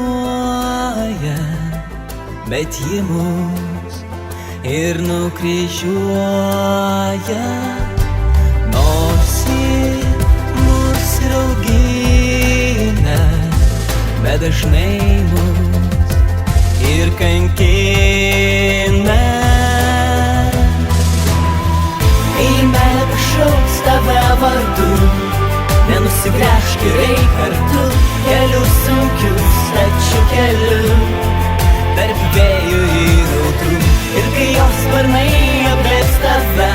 nukryžiuoja, bet ji mus ir nukryžiuoja. Nors ji mus raugina, bet dažnai mus ir kankina. Kai meilė pašauks tave vardu, nenusigręžk ir eik kartu keliu sunkiu stačiu keliu, tarp vėjų ir audrų. Ir kai jos sparnai aprėps tave,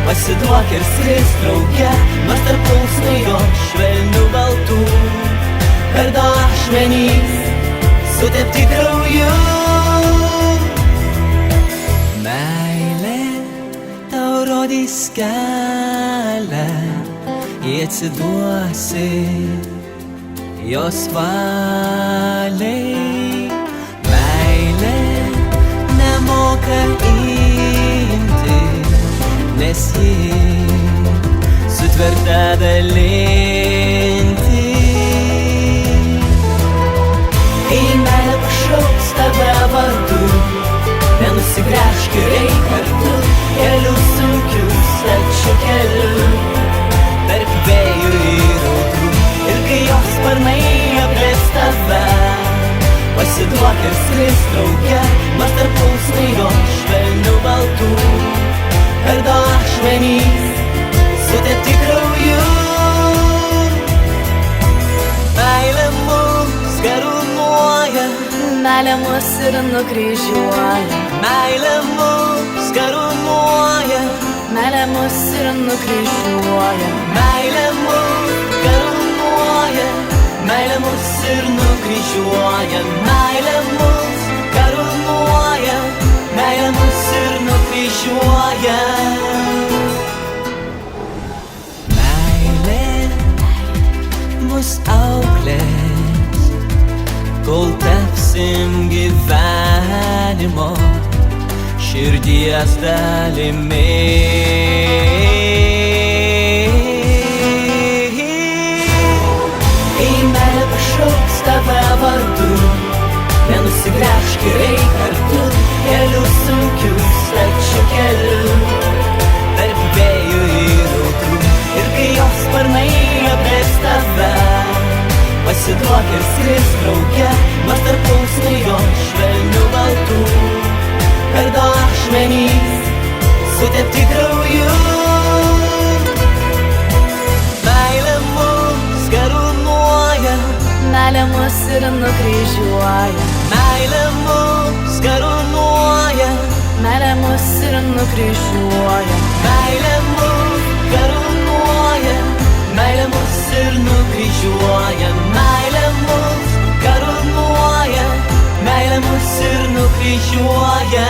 pasiduok ir skrisk drauge, nors tarp plunksnų jo švelnių baltų kardo ašmenys sutepti krauju. Meilė tau rodys kelią, jei atsiduosi jos valiai. Meilė nemoka imti, nes ji sutverta dalinti. Kai meilė pašauks tave vardu, nenusigręžk ir eik kartu keliu sunkiu stačiu keliu, tarp vėjų ir audrų. Ir kai jos sparnai aprėps tave, pasiduok ir skrisk drauge, nors tarp plunksnų jo švelnių baltų kardo ašmenys sutepti krauju. Meilė mus karūnuoja, meilė mus ir nukryžiuoja, meilė mus karūnuoja, meilė mus ir nukryžiuoja, meilė mus karūnuoja, meilė mus ir nukryžiuoja, meilė mus karūnuoja, meilė mus ir nukryžiuoja. Meilė mus auklės, kol tapsim gyvenimo širdies dalimi. Kai meilė pašauks tave vardu, nenusigręžk ir eik kartu keliu sunkiu stačiu keliu, tarp vėjų ir audrų. Ir kai jos sparnai aprėps tave, pasiduok ir skrisk drauge, nors tarp plunksnų jo švelnių baltų kardo ašmenys sutepti krauju. Meilė mus karūnuoja, meilė mus ir nukryžiuoja, meilė mus karūnuoja, meilė mus ir nukryžiuoja, meilė mus karūnuoja, meilė mus ir nukryžiuoja, meilė mus karūnuoja, meilė mus ir nukryžiuoja.